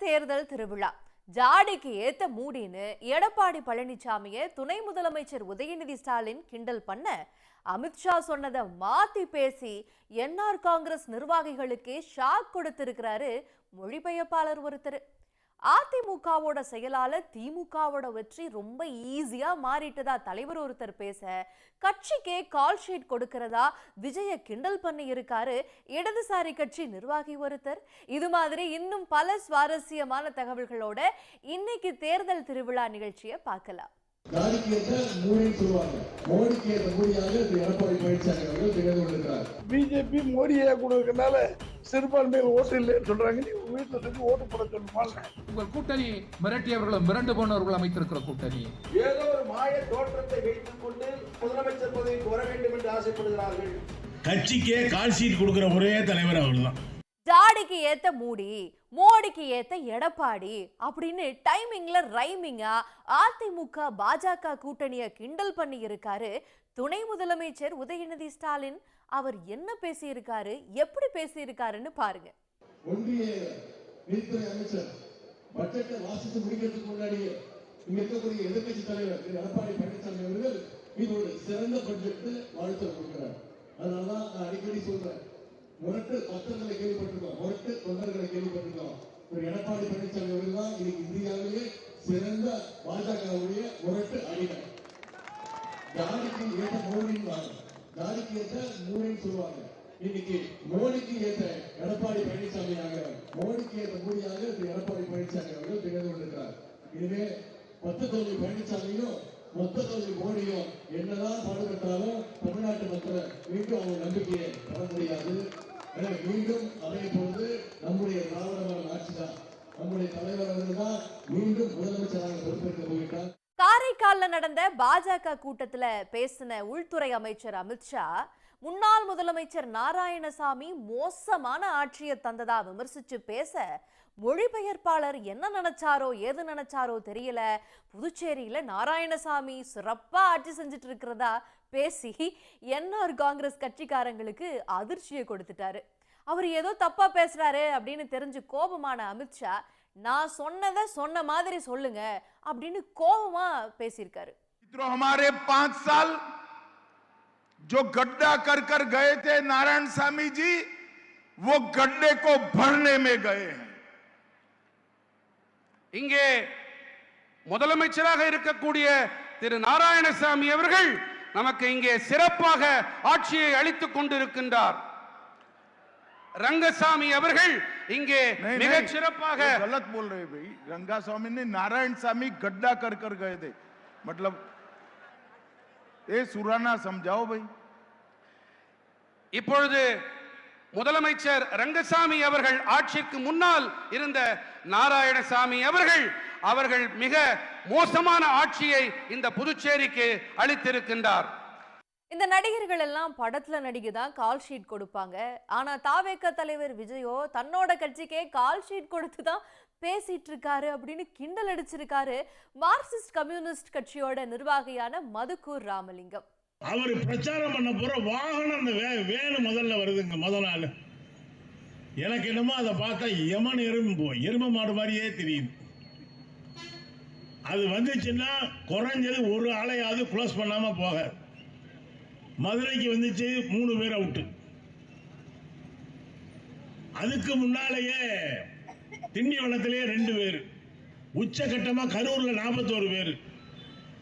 தேர்தல் திருவிழா. ஜாடிக்கு ஏத்த மூடின்னு எடப்பாடி பழனிசாமியை துணை முதலமைச்சர் உதயநிதி ஸ்டாலின் கிண்டல் பண்ண, அமித்ஷா சொன்னதை மாத்தி பேசி என்ஆர் காங்கிரஸ் நிர்வாகிகளுக்கே ஷாக் கொடுத்திருக்கிறாரு மொழிபெயர்ப்பாளர் ஒருத்தர். அதிமுகவோட செயலால திமுகவோட வெற்றி ரொம்ப ஈஸியா மாறிட்டதா தலைவர் ஒருத்தர் பேச, கட்சிக்கே கால் ஷீட் கொடுக்கிறதா விஜய கிண்டல் பண்ணி இருக்காரு இடதுசாரி கட்சி நிர்வாகி ஒருத்தர். இது மாதிரி இன்னும் பல சுவாரஸ்யமான தகவல்களோட இன்னைக்கு தேர்தல் திருவிழா நிகழ்ச்சியை பார்க்கலாம். பிஜேபி மோடியை கொடுக்கறதுனால சிறுபான்மையில் ஓட்டு இல்லைன்னு சொல்றாங்க. வீட்டில் செஞ்சு ஓட்டு போட சொல்லுமா? உங்கள் கூட்டணி மிரட்டியவர்களும் மிரண்டு போனவர்கள் அமைத்திருக்கிற கூட்டணி ஏதோ ஒரு மாய தோற்றத்தை வைத்துக் கொண்டு முதலமைச்சர் பதவிக்கு வர வேண்டும் என்று ஆசைப்படுகிறார்கள். கட்சிக்கே கால் ஷீட் கொடுக்கிற ஒரே தலைவர் அவர்தான். ஜாடிக்கு ஏத்த மூடி, மோடிக்கு ஏத்த எடப்பாடி அப்படின்னு டைமிங்ல ரைமிங்கா அதிமுக பாஜக கூட்டணியை கிண்டல் பண்ணி இருக்காரு துணை முதலமைச்சர் உதயநிதி ஸ்டாலின். அவர் என்ன பேசியிருக்காரு, எப்படி பேசியிருக்காருன்னு பாருங்க. ஒன்றிய நிதித்துறை அமைச்சர் பட்ஜெட்டை வாசித்து முடிக்கிறதுக்கு முன்னாடியே இங்க இருக்கக்கூடிய எதிர்கட்சி தலைவர் எடப்பாடி பழனிசாமி அவர்கள் இது ஒரு சிறந்த பட்ஜெட் வாழ்த்து கொடுக்கிறார். அதனாலதான் நான் அடிக்கடி சொல்றேன், முரட்டு பத்திரங்களை கேள்விப்பட்டிருக்கோம், முரட்டு தொண்டர்களை கேள்விப்பட்டிருக்கோம். ஒரு எடப்பாடி பழனிசாமி அவர்கள் தான் இன்னைக்கு இந்தியாவிலேயே சிறந்த பாஜகவுடைய முரட்டு அணிகள். ஜாதிக்கு ஏற்ற மோடின்னு ஜாதிக்கு ஏற்ற மூடின்னு சொல்லுவாங்க. இன்னைக்கு மோடிக்கு ஏற்ற எடப்பாடி பழனிசாமியாக, மோடிக்கு ஏற்ற மூடியாக எடப்பாடி பழனிசாமி அவர்கள் திகழ்ந்து கொண்டிருக்கிறார். இதுவே 10 தொகுதி பழனிசாமியும் மொத்த தொகுதி மோடியும் என்னதான் பாடுபட்டாலும் தமிழ்நாட்டு மக்களை மீண்டும் அவங்க நம்பிக்கையை பெற முடியாது. எனவே மீண்டும் அமைய பொழுது நம்முடைய திராவிட மாடல் ஆட்சி தான், நம்முடைய தலைவர் அவர்கள் தான் மீண்டும் முதலமைச்சராக பொறுப்பேற்க போகிறார். காரைக்கால்ல நடந்த பாஜக கூட்டத்துல பேசின உள்துறை அமைச்சர் அமித்ஷா, முன்னாள் முதலமைச்சர் நாராயணசாமி மோசமான ஆட்சியை தந்ததா விமர்சிச்சு பேச, மொழிபெயர்ப்பாளர் என்ன நினைச்சாரோ ஏது நினைச்சாரோ தெரியல, புதுச்சேரியில நாராயணசாமி சிறப்பா ஆட்சி செஞ்சுட்டு இருக்கிறதா பேசி என்ஆர் காங்கிரஸ் கட்சிக்காரங்களுக்கு அதிர்ச்சியை கொடுத்துட்டாரு. அவர் ஏதோ தப்பா பேசுறாரு அப்படின்னு தெரிஞ்சு கோபமான அமித்ஷா, நான் சொன்னதை சொன்ன மாதிரி சொல்லுங்க அப்படின்னு கோபமா பேசியிருக்காரு. हमारे 5 साल जो गड्ढा कर कर गए थे नारायण सामी जी, वो गड्ढे को भरने में गए हैं. இங்கே முதலமைச்சராக இருக்கக்கூடிய திரு நாராயணசாமி அவர்கள் நமக்கு இங்கே சிறப்பாக ஆட்சியை அளித்துக் கொண்டிருக்கின்றார். रंगसामी அவர்கள் இங்கே மிக சிறப்பாக गलत बोल रहे भाई. रंगास्वामी ने नारायण सामी गड्ढा कर कर गए थे, मतलब ये सुराना समझाओ भाई. இப்பொழுது முதலமைச்சர் ரங்கசாமி அவர்கள் ஆட்சிக்கு முன்னால் இருந்த நாராயணசாமி அவர்கள் மிக மோசமான ஆட்சியை இந்த புதுச்சேரிக்கு அளித்திருக்கின்றார். இந்த நடிகர்கள் எல்லாம் படத்துல நடிகதான் கால் ஷீட் கொடுப்பாங்க. ஆனா தாவேக தலைவர் விஜயோ தன்னோட கட்சிக்கே கால் ஷீட் கொடுத்துதான் பேசிட்டு இருக்காரு அப்படின்னு கிண்டல் அடிச்சிருக்காரு மார்க்சிஸ்ட் கம்யூனிஸ்ட் கட்சியோட நிர்வாகியான மதுக்கூர் ராமலிங்கம். அவர் பிரச்சாரம் பண்ண போற வாகனம் அந்த வேணு முதல்ல வருதுங்க. முதல் நாள் எனக்கு என்னமோ அதை பார்த்தா யமன் எருமை மாடு மாதிரியே தெரியுது. அது வந்துச்சுன்னா குறைஞ்சது ஒரு ஆளையாவது க்ளோஸ் பண்ணாம போக. மதுரைக்கு வந்துச்சு 3 பேர் அவுட்டு. அதுக்கு முன்னாலேயே திண்டிவனத்திலேயே 2 பேர், உச்சகட்டமா கரூர்ல 41 பேர்,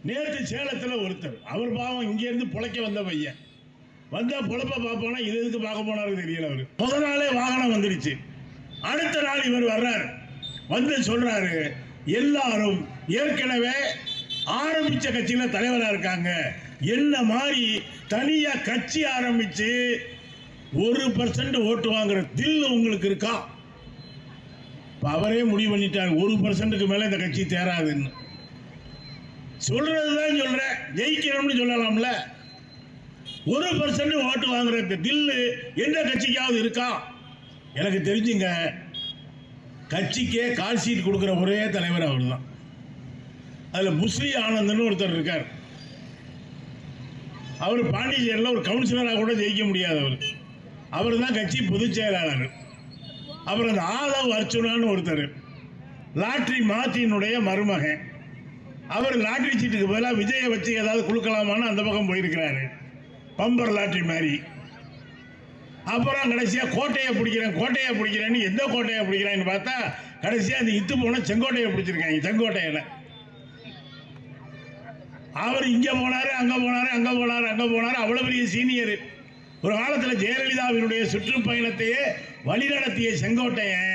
நேற்று சேலத்தில் ஒருத்தர். அவர் பாவம் இங்க இருந்து பொழைக்க வந்த பையன், வந்தா பொழப்ப பார்ப்போம்னா இது எதுக்கு பார்க்க போனாரு தெரியல. அவரு முதல் நாளே வாகனம் வந்துடுச்சு. அடுத்த நாள் இவர் வர்றாரு, வந்து சொல்றாரு எல்லாரும் ஏற்கனவே ஆரம்பிச்ச கட்சியில தலைவரா இருக்காங்க, என்ன மாதிரி தனியா கட்சி ஆரம்பிச்சு 1% ஓட்டு வாங்குற தில் உங்களுக்கு இருக்கா? அவரே முடிவு பண்ணிட்டார் 1%க்கு மேல இந்த கட்சி தேராதுன்னு. சொல்றதுதான் சொல்றேன், ஜெயிக்கணும்னு சொல்லலாம்ல. 1% ஓட்டு வாங்குற தில்லு எந்த கட்சிக்காவது இருக்கா? எனக்கு தெரிஞ்சுங்க, கட்சிக்கே கால் ஷீட் கொடுக்கிற ஒரே தலைவர் அவர் தான். அதுல முஸ்லி ஆனந்த்னு ஒருத்தர் இருக்கார். அவர் பாண்டிச்சேரியில் ஒரு கவுன்சிலராக கூட ஜெயிக்க முடியாதவர். அவர் தான் கட்சி பொதுச் செயலாளர். அப்புறம் அந்த ஆதவ் அர்ச்சுனான்னு ஒருத்தர், லாட்ரி மார்ட்டினுடைய மருமகன். அவர் லாட்ரி சீட்டுக்கு பதிலாக விஜயை வச்சு ஏதாவது கொடுக்கலாமான்னு அந்த பக்கம் போயிருக்கிறாரு, பம்பர் லாட்ரி மாதிரி. அப்புறம் கடைசியா கோட்டையை பிடிக்கிறேன்னு எந்த கோட்டையை பிடிக்கிறான்னு பார்த்தா கடைசியா அந்த இத்து போன செங்கோட்டையை பிடிச்சிருக்காங்க. செங்கோட்டையில அவர் இங்க போனாரு, அங்க போனாரு. அவ்வளவு பெரிய சீனியர். ஒரு காலத்துல ஜெயலலிதாவினுடைய சுற்றுப்பயணத்தையே வழிநடத்திய செங்கோட்டையன்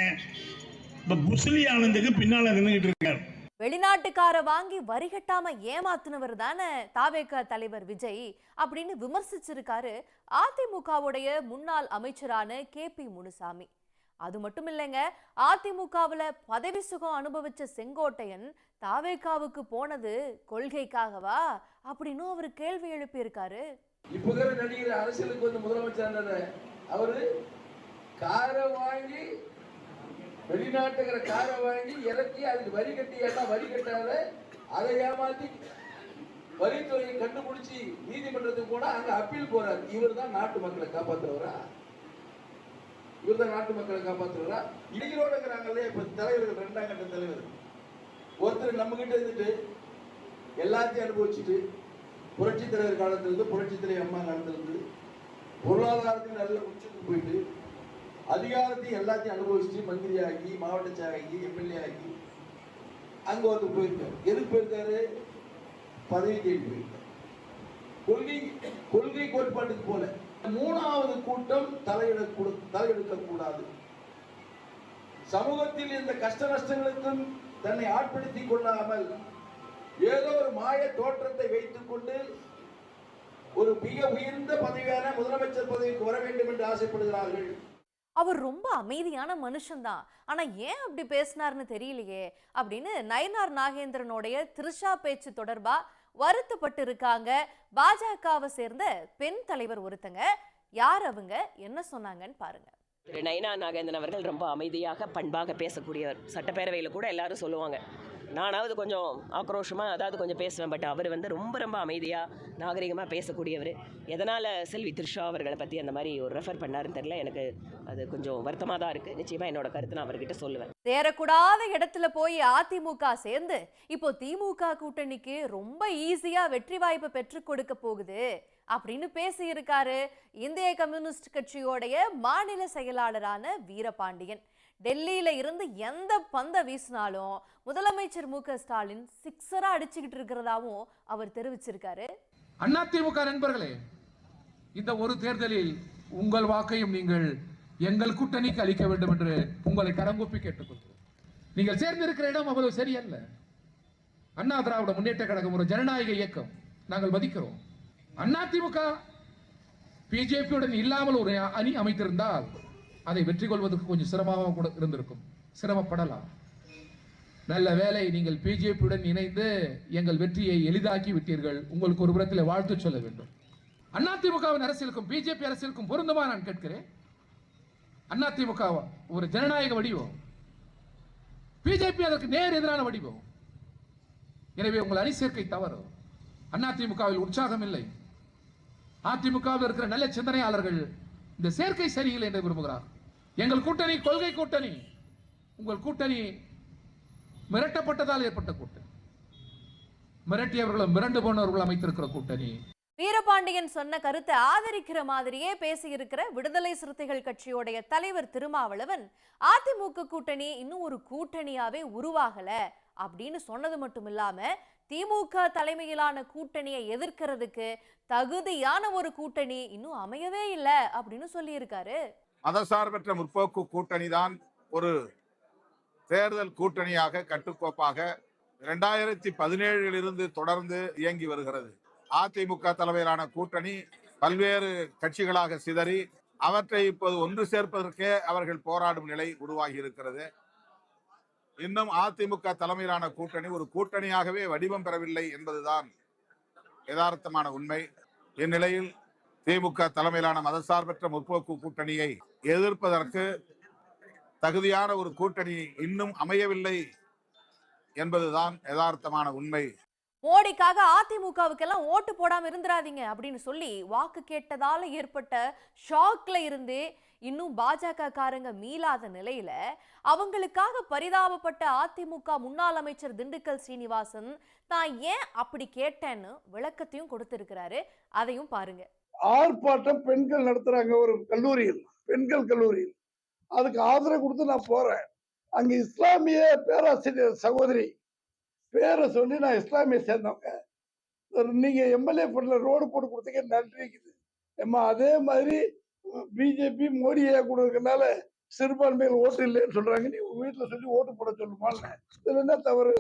இப்ப புஸ்லி ஆனந்துக்கு பின்னால நின்றுகிட்டு இருக்கார். வெளிநாட்டுக்கார வாங்கி வரி கட்டாம ஏமாத்துனவர் தானே தாவேக தலைவர் விஜய் அப்படின்னு விமர்சிச்சிருக்காரு அதிமுகவுடைய முன்னாள் அமைச்சரான KP முனுசாமி. அது மட்டும் இல்லைங்க, அதிமுகவுல பதவி சுகம் அனுபவிச்ச செங்கோட்டையன் தாவேகாவுக்கு போனது கொள்கைக்காகவா அப்படின்னு அவர் கேள்வி எழுப்பி இருக்காரு. இப்ப நடிகர் அரசியலுக்கு வந்து முதலமைச்சர் அவரு காரை வாங்கி வெளிநாட்டுக்கிற காரை வாங்கி இறக்கி அதுக்கு வரி கட்டி எல்லாம் வரி கட்டாத அதை ஏமாத்தி வரித்துறையை கண்டுபிடிச்சி நீதிமன்றத்துக்கு போனா அங்க அப்பீல் போறாரு. இவர் தான் நாட்டு மக்களை காப்பாற்றுறவரா? இடிகளோட இருக்கிறாங்களே இப்ப தலைவர்கள், 2ஆம் கட்ட தலைவர். ஒருத்தர் நம்ம கிட்ட இருந்துட்டு எல்லாத்தையும் அனுபவிச்சுட்டு புரட்சி தலைவர் காலத்திலிருந்து புரட்சி தலைவர் அம்மா காலத்திலிருந்து பொருளாதாரத்தில் நல்ல உச்சத்துக்கு போயிட்டு அதிகாரத்தையும் எல்லாத்தையும் அனுபவிச்சுட்டு மந்திரி ஆகி மாவட்ட செயலாகி MLA ஆகி அங்க வந்து போயிருக்காரு. எதுக்கு போயிருக்காரு? பதவி தேடி போயிருக்காரு. கொள்கை கோட்பாட்டுக்கு போல. 3வது கூட்டம் தலையெடுக்க கூடாது. சமூகத்தில் இந்த கஷ்ட நஷ்டங்களுக்கும் தன்னை ஆட்படுத்திக் கொள்ளாமல் ஏதோ ஒரு மாய தோற்றத்தை வைத்துக் கொண்டு ஒரு மிக உயர்ந்த பதவியான முதலமைச்சர் பதவிக்கு வர வேண்டும் என்று ஆசைப்படுகிறார்கள். அவர் ரொம்ப அமைதியான மனுஷன்தான், ஆனா ஏன் அப்படி பேசினார்னு தெரியலையே அப்படின்னு நயினார் நாகேந்திரனுடைய த்ரிஷா பேச்சு தொடர்பா வருத்தப்பட்டு இருக்காங்க பாஜகவை சேர்ந்த பெண் தலைவர் ஒருத்தங்க. யார் அவங்க, என்ன சொன்னாங்கன்னு பாருங்க. திரு நயினார் நாகேந்திரன் அவர்கள் ரொம்ப அமைதியாக பண்பாக பேசக்கூடியவர். சட்டப்பேரவையில் கூட எல்லாரும் சொல்லுவாங்க, நானாவது கொஞ்சம் ஆக்ரோஷமாக அதாவது கொஞ்சம் பேசுவேன், பட் அவர் வந்து ரொம்ப ரொம்ப அமைதியாக நாகரிகமாக பேசக்கூடியவர். எதனால் செல்வி த்ரிஷா அவர்களை பற்றி அந்த மாதிரி ஒரு ரெஃபர் பண்ணாருன்னு தெரியல. எனக்கு அது கொஞ்சம் வருத்தமாக தான் இருக்குது. நிச்சயமாக என்னோட கருத்து நான் அவர்கிட்ட சொல்லுவேன். சேரக்கூடாத இடத்துல போய் அதிமுக சேர்ந்து இப்போ திமுக கூட்டணிக்கு ரொம்ப ஈஸியா வெற்றி வாய்ப்பு பெற்றுக் கொடுக்க போகுது அப்படின்னு பேசி இருக்காரு இந்திய கம்யூனிஸ்ட் கட்சியோடைய மாநில செயலாளரான வீரபாண்டியன். டெல்லியில இருந்து எந்த பந்த வீசினாலும் முதலமைச்சர் மு.க.ஸ்டாலின் சிக்ஸரா அடிச்சுக்கிட்டு இருக்கிறதாவும் அவர் தெரிவிச்சிருக்காரு. அதிமுக நண்பர்களே, இந்த ஒரு தேர்தலில் உங்கள் வாக்கையும் நீங்கள் எங்கள் கூட்டணிக்கு அளிக்க வேண்டும் என்று உங்களை கரங்கூப்பி கேட்டுக்கொள்கிறோம். நீங்கள் சேர்ந்திருக்கிற இடம் அவ்வளவு சரியல்ல. அண்ணா திராவிட முன்னேற்ற கழகம் ஒரு ஜனநாயக இயக்கம், நாங்கள் மதிக்கிறோம். அதிமுக பிஜேபியுடன் இல்லாமல் ஒரு அணி அமைத்திருந்தால் அதை வெற்றி கொள்வதற்கு கொஞ்சம் சிரமமாக கூட இருந்திருக்கும், சிரமப்படலாம். நல்ல வேலை, நீங்கள் பிஜேபியுடன் இணைந்து எங்கள் வெற்றியை எளிதாக்கி விட்டீர்கள். உங்களுக்கு ஒரு புறத்தில் வாழ்த்து சொல்ல வேண்டும். அதிமுகவின் அரசியலுக்கும் பிஜேபி அரசியலுக்கும் பொருந்துமா நான் கேட்கிறேன். அதிமுக ஒரு ஜனநாயக வடிவம், பிஜேபி அதற்கு நேர் எதிரான வடிவம். எனவே உங்கள் அணி சேர்க்கை தவறு. அதிமுகவில் உற்சாகம் இல்லை. அதிமுகவில் இருக்கிற நல்ல சிந்தனையாளர்கள் இந்த சேர்க்கை சரியில்லை என்று விரும்புகிறார். எங்கள் கூட்டணி கொள்கை கூட்டணி, உங்கள் கூட்டணி மிரட்டப்பட்டதால் ஏற்பட்ட கூட்டணி, மிரட்டியவர்களும் மிரண்டு போனவர்களும் அமைத்திருக்கிற கூட்டணி. வீரபாண்டியன் சொன்ன கருத்தை ஆதரிக்கிற மாதிரியே பேசியிருக்கிற விடுதலை சிறுத்தைகள் கட்சியோடைய தலைவர் திருமாவளவன் அதிமுக கூட்டணி இன்னும் ஒரு கூட்டணியாவே உருவாகல அப்படின்னு சொன்னது மட்டும் இல்லாம திமுக தலைமையிலான கூட்டணியை எதிர்க்கிறதுக்கு தகுதியான ஒரு கூட்டணி இன்னும் அமையவே இல்லை அப்படின்னு சொல்லி இருக்காரு. மதசார்பற்ற முற்போக்கு கூட்டணி தான் ஒரு தேர்தல் கூட்டணியாக கட்டுக்கோப்பாக 2017 இருந்து தொடர்ந்து இயங்கி வருகிறது. அதிமுக தலைமையிலான கூட்டணி பல்வேறு கட்சிகளாக சிதறி அவற்றை இப்போது ஒன்று சேர்ப்பதற்கே அவர்கள் போராடும் நிலை உருவாகி இருக்கிறது. இன்னும் அதிமுக தலைமையிலான கூட்டணி ஒரு கூட்டணியாகவே வடிவம் பெறவில்லை என்பதுதான் யதார்த்தமான உண்மை. இந்நிலையில் திமுக தலைமையிலான மதசார்பற்ற முற்போக்கு கூட்டணியை எதிர்ப்பதற்கு தகுதியான ஒரு கூட்டணி இன்னும் அமையவில்லை என்பதுதான் யதார்த்தமான உண்மை. மோடிக்காக அதிமுகவுக்கெல்லாம் ஓட்டு போடாம இருந்துராதீங்க அப்படின்னு சொல்லி வாக்கு கேட்டதால ஏற்பட்ட ஷாக்ல இருந்து இன்னும் பாஜக காரங்க மீளாத நிலையில அவங்களுக்காக பரிதாபப்பட்ட அதிமுக முன்னாள் அமைச்சர் திண்டுக்கல் சீனிவாசன் தான் ஏன் அப்படி கேட்டேன்னு விளக்கத்தையும் கொடுத்திருக்கிறாரு. அதையும் பாருங்க. ஆர்ப்பாட்டம் பெண்கள் நடத்துறாங்க ஒரு கல்லூரியில், பெண்கள் கல்லூரியில். அதுக்கு ஆதரவு கொடுத்து நான் போறேன். அங்க இஸ்லாமிய பேராசிரியர் சகோதரி பேரை சொல்லி நான் இஸ்லாமிய சேர்ந்தவங்க, நீங்க எம்எல்ஏ பண்ணல ரோடு போட்டு கொடுத்தீங்க நன்றிக்குது ஏமா. அதே மாதிரி பிஜேபி மோடியை கொடுக்கறதுனால சிறுபான்மையில் ஓட்டு இல்லைன்னு சொல்றாங்க, நீ உங்க வீட்டுல சொல்லி ஓட்டு போட சொல்லுமா? இதுல என்ன தவறு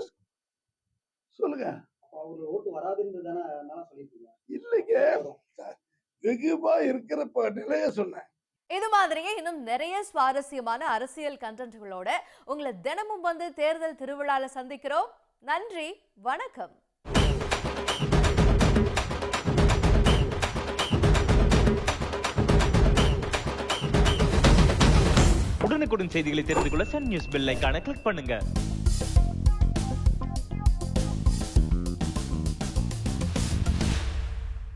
சொல்லுங்க. இல்லைங்க, வெகுவா இருக்கிற நிலைய சொன்னேன். இது மாதிரியே இன்னும் நிறைய சுவாரஸ்யமான அரசியல் கண்டென்ட்களோட உங்களை தினமும் வந்து தேர்தல் திருவிழால சந்திக்கிறோம். நன்றி, வணக்கம். உடனுக்குடன் செய்திகளை தெரிந்து கொள்ள சன் நியூஸ் பெல் ஐகானை கிளிக் பண்ணுங்க.